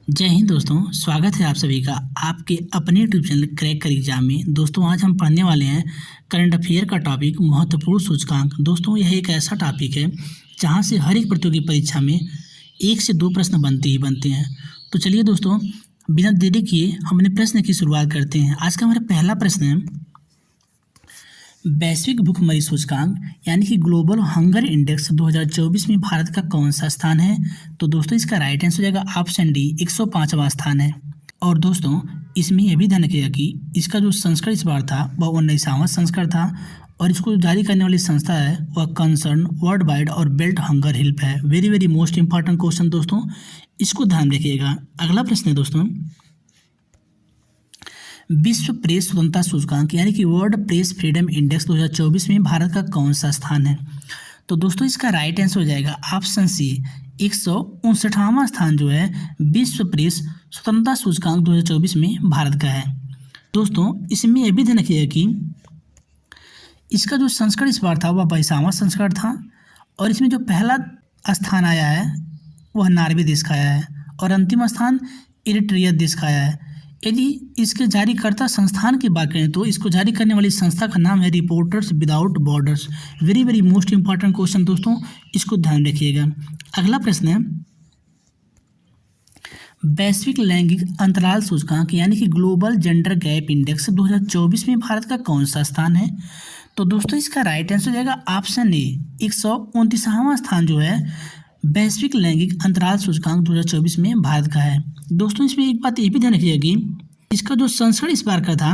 जय हिंद दोस्तों। स्वागत है आप सभी का आपके अपने यूट्यूब चैनल क्रैक कर एग्जाम में। दोस्तों आज हम पढ़ने वाले हैं करंट अफेयर का टॉपिक महत्वपूर्ण सूचकांक। दोस्तों यह एक ऐसा टॉपिक है जहां से हर एक प्रतियोगी परीक्षा में 1 से 2 प्रश्न बनते ही बनते हैं। तो चलिए दोस्तों बिना देरी किए हम अपने प्रश्न की शुरुआत करते हैं। आज का हमारा पहला प्रश्न है वैश्विक भूखमरी सूचकांक यानी कि ग्लोबल हंगर इंडेक्स 2024 में भारत का कौन सा स्थान है। तो दोस्तों इसका राइट आंसर हो जाएगा ऑप्शन डी 105वां स्थान है। और दोस्तों इसमें यह भी ध्यान रखिएगा कि इसका जो संस्करण इस बार था वह 19वां संस्करण था और इसको जारी करने वाली संस्था है वह कंसर्न वर्ल्ड वाइड और बेल्ट हंगर हेल्प है। Very very most important question दोस्तों, इसको ध्यान रखिएगा। अगला प्रश्न है दोस्तों विश्व प्रेस स्वतंत्रता सूचकांक यानी कि वर्ल्ड प्रेस फ्रीडम इंडेक्स 2024 में भारत का कौन सा स्थान है। तो दोस्तों इसका राइट आंसर हो जाएगा ऑप्शन सी 159वां स्थान जो है विश्व प्रेस स्वतंत्रता सूचकांक 2024 में भारत का है। दोस्तों इसमें यह भी ध्यान रखिएगा कि इसका जो संस्करण इस बार था वह 22वां संस्करण था और इसमें जो पहला स्थान आया है वह नॉर्वे देश का आया है और अंतिम स्थान इरिट्रिया देश का आया है। यदि इसके जारीकर्ता संस्थान की बात करें तो इसको जारी करने वाली संस्था का नाम है reporters without borders. Very very most important question दोस्तों, इसको ध्यान रखिएगा। अगला प्रश्न है वैश्विक लैंगिक अंतराल सूचकांक यानी कि ग्लोबल जेंडर गैप इंडेक्स 2024 में भारत का कौन सा स्थान है। तो दोस्तों इसका राइट आंसर हो जाएगा ऑप्शन ए 129वां स्थान जो है वैश्विक लैंगिक अंतराल सूचकांक 2024 में भारत का है। दोस्तों इसमें एक बात ये भी ध्यान रखिएगा कि इसका जो संस्करण इस बार का था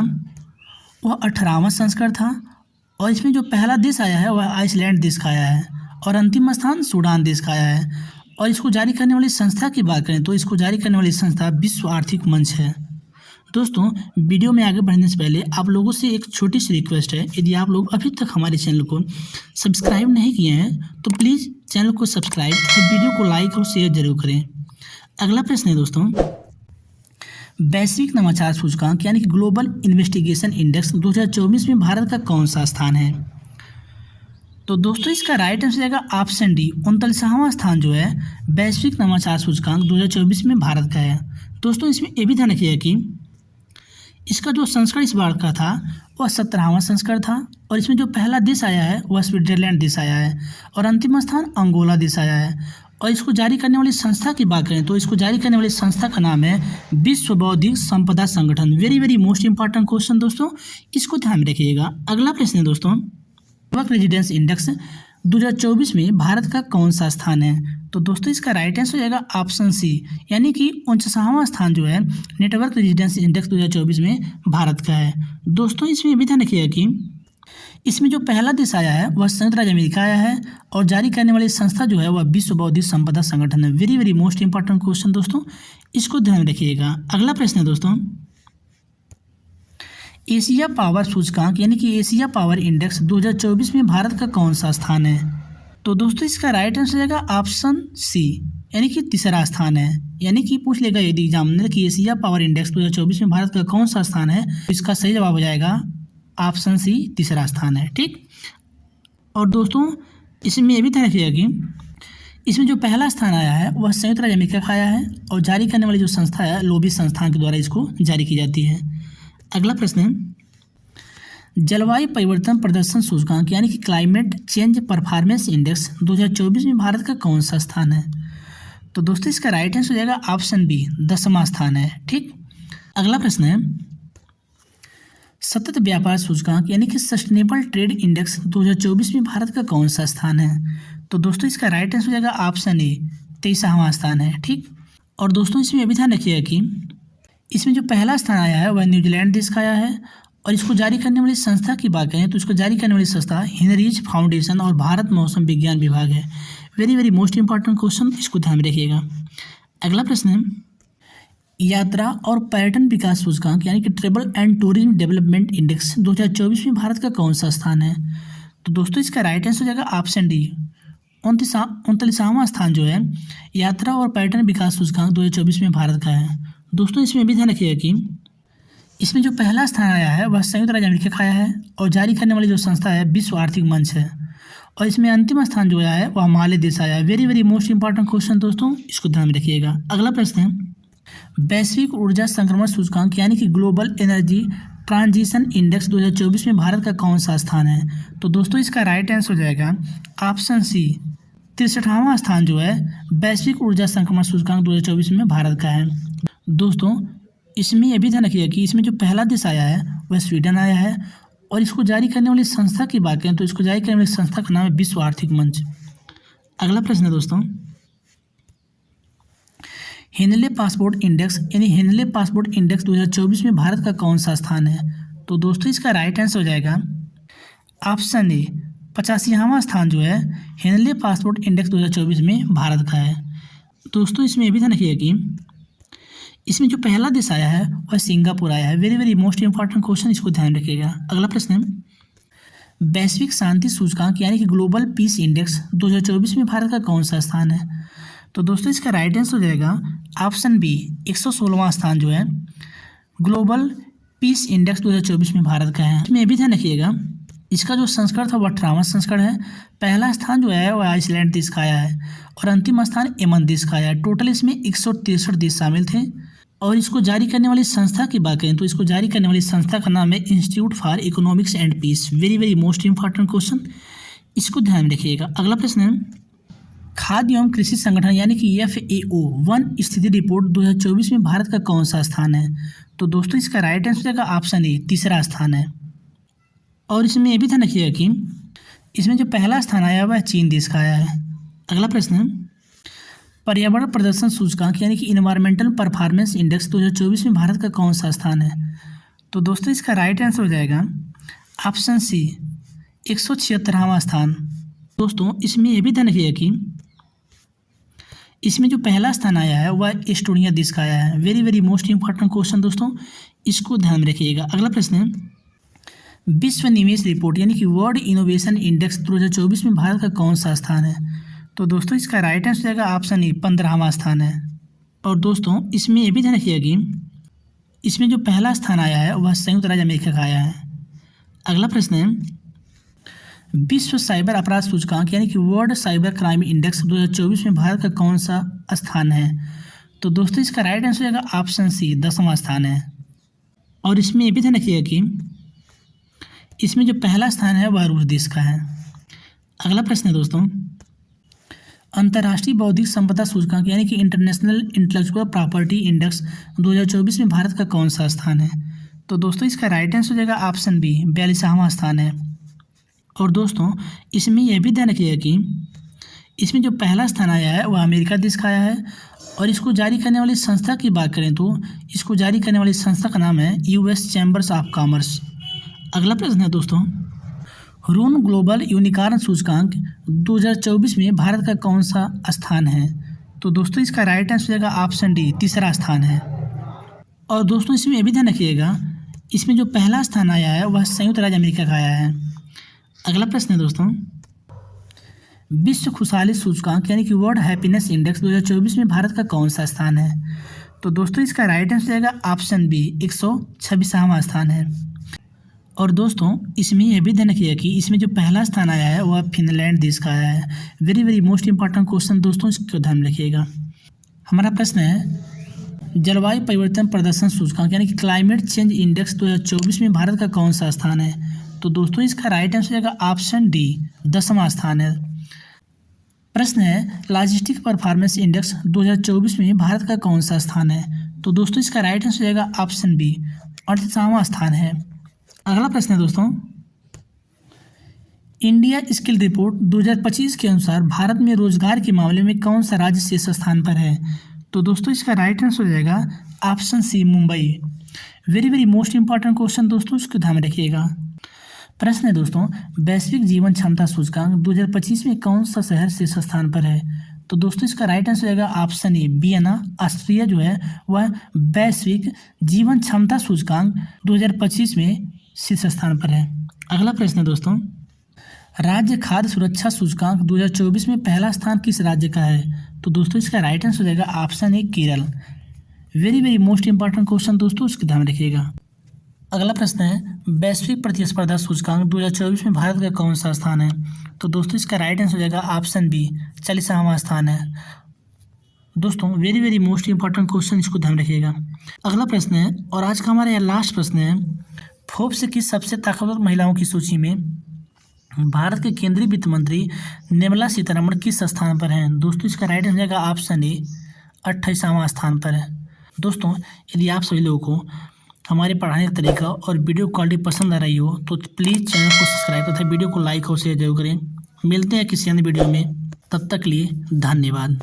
वह 18वां संस्करण था और इसमें जो पहला देश आया है वह आइसलैंड देश का आया है और अंतिम स्थान सूडान देश का आया है। और इसको जारी करने वाली संस्था की बात करें तो इसको जारी करने वाली संस्था विश्व आर्थिक मंच है। दोस्तों वीडियो में आगे बढ़ने से पहले आप लोगों से एक छोटी सी रिक्वेस्ट है, यदि आप लोग अभी तक हमारे चैनल को सब्सक्राइब नहीं किए हैं तो प्लीज़ चैनल को सब्सक्राइब और वीडियो को लाइक और शेयर जरूर करें। अगला प्रश्न है दोस्तों वैश्विक नवाचार सूचकांक यानी कि ग्लोबल इन्वेस्टिगेशन इंडेक्स 2024 में भारत का कौन सा स्थान है। तो दोस्तों इसका राइट आंसर जाएगा ऑप्शन डी 39वां स्थान जो है वैश्विक नवाचार सूचकांक 2024 में भारत का है। दोस्तों इसमें ये भी ध्यान रखिएगा कि इसका जो संस्करण इस बार का था वह 17वां संस्करण था और इसमें जो पहला देश आया है वह स्विट्जरलैंड देश आया है और अंतिम स्थान अंगोला देश आया है। और इसको जारी करने वाली संस्था की बात करें तो इसको जारी करने वाली संस्था का नाम है विश्व बौद्धिक संपदा संगठन। Very very most important question दोस्तों, इसको ध्यान में रखिएगा। अगला प्रश्न है दोस्तों नेटवर्क रेजिडेंस इंडेक्स 2024 में भारत का कौन सा स्थान है। तो दोस्तों इसका राइट आंसर हो जाएगा ऑप्शन सी यानी कि 59वां स्थान जो है नेटवर्क रेजिडेंस इंडेक्स 2024 में भारत का है। दोस्तों इसमें भी ध्यान रखिएगा कि इसमें जो पहला देश आया है वह संयुक्त राज्य अमेरिका आया है और जारी करने वाली संस्था जो है वह विश्व बौद्धिक संपदा संगठन है। Very very most important question दोस्तों, इसको ध्यान रखिएगा। अगला प्रश्न है दोस्तों एशिया पावर सूचकांक यानी कि एशिया पावर इंडेक्स 2024 में भारत का कौन सा स्थान है। तो दोस्तों इसका राइट आंसर जाएगा ऑप्शन सी यानी कि तीसरा स्थान है। यानी कि पूछ लेगा यदि एग्जामिनर कि एशिया पावर इंडेक्स 2024 में भारत का कौन सा स्थान है तो इसका सही जवाब हो जाएगा ऑप्शन सी तीसरा स्थान है। ठीक। और दोस्तों इसमें यह भी ध्यान रखिएगा कि इसमें जो पहला स्थान आया है वह संयुक्त राज्य अमेरिका का आया है और जारी करने वाली जो संस्था है लोबी संस्थान के द्वारा इसको जारी की जाती है। अगला प्रश्न है जलवायु परिवर्तन प्रदर्शन सूचकांक यानी कि क्लाइमेट चेंज परफॉर्मेंस इंडेक्स 2024 में भारत का कौन सा स्थान है। तो दोस्तों इसका राइट आंसर हो जाएगा ऑप्शन बी 10वां स्थान है। ठीक। अगला प्रश्न है सतत व्यापार सूचकांक यानी कि सस्टेनेबल ट्रेड इंडेक्स 2024 में भारत का कौन सा स्थान है। तो दोस्तों इसका राइट आंसर हो जाएगा ऑप्शन ए 23वां स्थान है। ठीक। और दोस्तों इसमें अभी ध्यान रखिएगा कि इसमें जो पहला स्थान आया है वह न्यूजीलैंड देश का आया है और इसको जारी करने वाली संस्था की बात करें तो इसको जारी करने वाली संस्था हेनरीज फाउंडेशन और भारत मौसम विज्ञान विभाग है। Very very most important question, इसको ध्यान में रखिएगा। अगला प्रश्न है यात्रा और पर्यटन विकास सूचकांक यानी कि travel and tourism development index 2024 में भारत का कौन सा स्थान है। तो दोस्तों इसका राइट आंसर हो जाएगा ऑप्शन डी 39वां स्थान जो है यात्रा और पर्यटन विकास सूचकांक 2024 में भारत का है। दोस्तों इसमें भी ध्यान रखिएगा कि इसमें जो पहला स्थान आया है वह संयुक्त राज्य अमेरिका का आया है और जारी करने वाली जो संस्था है विश्व आर्थिक मंच है और इसमें अंतिम स्थान जो आया है वह माले देश आया है। Very very most important question दोस्तों, इसको ध्यान में रखिएगा। अगला प्रश्न है वैश्विक ऊर्जा संक्रमण सूचकांक यानी कि ग्लोबल एनर्जी ट्रांजिशन इंडेक्स 2024 में भारत का कौन सा स्थान है? तो दोस्तों इसका राइट आंसर हो जाएगा ऑप्शन सी, 63वां स्थान जो है वैश्विक ऊर्जा संक्रमण सूचकांक 2024 में भारत का है। दोस्तों इसमें यह भी ध्यान रखिएगा कि इसमें जो पहला देश आया है वह स्वीडन आया है, और इसको जारी करने वाली संस्था की बात करें तो इसको जारी करने वाली संस्था का नाम है विश्व आर्थिक मंच। अगला प्रश्न है दोस्तों, हेनले पासपोर्ट इंडेक्स यानी हेनले पासपोर्ट इंडेक्स 2024 में भारत का कौन सा स्थान है? तो दोस्तों इसका राइट आंसर हो जाएगा ऑप्शन ए, 85वां स्थान जो है हेनले पासपोर्ट इंडेक्स 2024 में भारत का है। दोस्तों इसमें यह भी ध्यान रखिएगा कि इसमें जो पहला देश आया है वह सिंगापुर आया है। Very very most important question, इसको ध्यान रखिएगा। अगला प्रश्न है, वैश्विक शांति सूचकांक यानी कि ग्लोबल पीस इंडेक्स 2024 में भारत का कौन सा स्थान है? तो दोस्तों इसका राइट आंसर हो जाएगा ऑप्शन बी, 116वां स्थान जो है ग्लोबल पीस इंडेक्स 2024 में भारत का है। इसमें यह भी ध्यान रखिएगा इसका जो संस्करण था वह 18वां संस्करण है। पहला स्थान जो है वह आइसलैंड देश का आया है और अंतिम स्थान यमन देश का आया है। टोटल इसमें 163 देश शामिल थे, और इसको जारी करने वाली संस्था की बात करें तो इसको जारी करने वाली संस्था का नाम है institute for economics and peace. Very very most important question, इसको ध्यान में रखिएगा। अगला प्रश्न है, खाद्य एवं कृषि संगठन यानी कि FAO वन स्थिति रिपोर्ट 2024 में भारत का कौन सा स्थान है? तो दोस्तों इसका राइट आंसर जाएगा ऑप्शन ए, 3रा स्थान है। और इसमें यह भी ध्यान रखिएगा कि इसमें जो पहला स्थान आया वह चीन देश का आया है। अगला प्रश्न है, पर्यावरण प्रदर्शन सूचकांक यानी कि इन्वायरमेंटल परफॉर्मेंस इंडेक्स 2024 में भारत का कौन सा स्थान है? तो दोस्तों इसका राइट आंसर हो जाएगा ऑप्शन सी, 176वां स्थान। दोस्तों इसमें यह भी ध्यान रखिएगा कि इसमें जो पहला स्थान आया है वह एस्टोनिया देश का आया है। Very very most important question दोस्तों, इसको ध्यान में रखिएगा। अगला प्रश्न है, विश्व निवेश रिपोर्ट यानी कि वर्ल्ड इनोवेशन इंडेक्स 2024 में भारत का कौन सा स्थान है? तो दोस्तों इसका राइट आंसर रहेगा ऑप्शन ए, 15वां स्थान है। और दोस्तों इसमें यह भी ध्यान रखिएगा कि इसमें जो पहला स्थान आया है वह संयुक्त राज्य अमेरिका का आया है। अगला प्रश्न है, विश्व साइबर अपराध सूचकांक यानी कि वर्ल्ड साइबर क्राइम इंडेक्स 2024 में भारत का कौन सा स्थान है? तो दोस्तों इसका राइट आंसर रहेगा ऑप्शन सी, 10वां स्थान है। और इसमें यह भी ध्यान रखिएगा कि इसमें जो पहला स्थान है वह रूस देश का है। अगला प्रश्न है दोस्तों, अंतर्राष्ट्रीय बौद्धिक संपदा सूचकांक यानी कि इंटरनेशनल इंटेलेक्चुअल प्रॉपर्टी इंडेक्स 2024 में भारत का कौन सा स्थान है? तो दोस्तों इसका राइट आंसर हो जाएगा ऑप्शन बी, 42वां स्थान है। और दोस्तों इसमें यह भी ध्यान रखिएगा कि इसमें जो पहला स्थान आया है वह अमेरिका देश का आया है, और इसको जारी करने वाली संस्था की बात करें तो इसको जारी करने वाली संस्था का नाम है US चैम्बर्स ऑफ कॉमर्स। अगला प्रश्न है दोस्तों, रून ग्लोबल यूनिकॉर्न सूचकांक 2024 में भारत का कौन सा स्थान है? तो दोस्तों इसका राइट आंसर रहेगा ऑप्शन डी, 3रा स्थान है। और दोस्तों इसमें यह भी ध्यान रखिएगा इसमें जो पहला स्थान आया है वह संयुक्त राज्य अमेरिका का आया है। अगला प्रश्न है दोस्तों, विश्व खुशहाली सूचकांक यानी कि वर्ल्ड हैप्पीनेस इंडेक्स 2024 में भारत का कौन सा स्थान है? तो दोस्तों इसका राइट आंसर रहेगा ऑप्शन बी, 126वां स्थान है। और दोस्तों इसमें यह भी ध्यान रखिएगा कि इसमें जो पहला स्थान आया है वह फिनलैंड देश का आया है। Very very most important question दोस्तों, इसको ध्यान में रखिएगा। हमारा प्रश्न है, जलवायु परिवर्तन प्रदर्शन सूचकांक यानी कि क्लाइमेट चेंज इंडेक्स 2024 में भारत का कौन सा स्थान है? तो दोस्तों इसका राइट आंसर रहेगा ऑप्शन डी, 10वां स्थान है। प्रश्न है, लॉजिस्टिक परफॉर्मेंस इंडेक्स 2024 में भारत का कौन सा स्थान है? तो दोस्तों इसका राइट आंसर रहेगा ऑप्शन बी, 38वां स्थान है। अगला प्रश्न है दोस्तों, इंडिया स्किल रिपोर्ट 2025 के अनुसार भारत में रोजगार के मामले में कौन सा राज्य शीर्ष स्थान पर है? तो दोस्तों इसका राइट आंसर हो जाएगा option C, Mumbai. Very very most important question दोस्तों, इसको ध्यान में रखिएगा। प्रश्न है दोस्तों, वैश्विक जीवन क्षमता सूचकांक 2025 में कौन सा शहर शीर्ष स्थान पर है? तो दोस्तों इसका राइट आंसर रहेगा ऑप्शन ए, वियना। ऑस्ट्रिया जो है वह वैश्विक जीवन क्षमता सूचकांक 2025 में शीर्ष स्थान पर है। अगला प्रश्न है दोस्तों, राज्य खाद्य सुरक्षा सूचकांक 2024 में पहला स्थान किस राज्य का है? तो दोस्तों इसका राइट आंसर हो जाएगा option A, Kerala. Very very most important question दोस्तों, इसको ध्यान रखिएगा। अगला प्रश्न है, वैश्विक प्रतिस्पर्धा सूचकांक 2024 में भारत का कौन सा स्थान है? तो दोस्तों इसका राइट आंसर हो जाएगा ऑप्शन बी, 40वां स्थान है। दोस्तों very very most important question, इसको ध्यान रखिएगा। अगला प्रश्न है और आज का हमारा यह लास्ट प्रश्न है, फोर्ब्स की सबसे ताकतवर महिलाओं की सूची में भारत के केंद्रीय वित्त मंत्री निर्मला सीतारमण किस स्थान पर हैं? दोस्तों इसका राइट आंसर जाएगा ऑप्शन ए, 28वां स्थान पर है। दोस्तों यदि आप सभी लोगों को हमारे पढ़ाने का तरीका और वीडियो क्वालिटी पसंद आ रही हो तो प्लीज़ चैनल को सब्सक्राइब तथा वीडियो को लाइक और शेयर जरूर करें। मिलते हैं किसी अन्य वीडियो में, तब तक के लिए धन्यवाद।